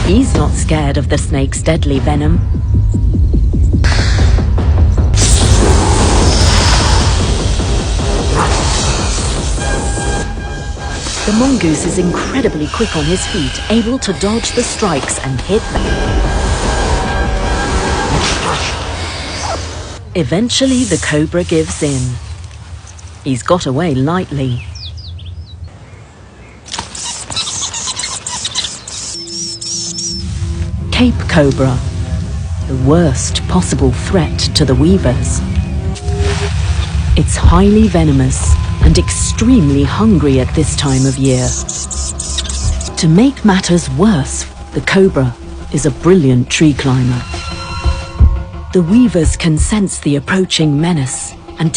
He's not scared of the snake's deadly venom. The mongoose is incredibly quick on his feet, able to dodge the strikes and hit them. Eventually, the cobra gives in. He's got away lightly. Cape cobra, the worst possible threat to the weavers. It's highly venomous and extremely hungry at this time of year. To make matters worse, the cobra is a brilliant tree climber. The weavers can sense the approaching menace and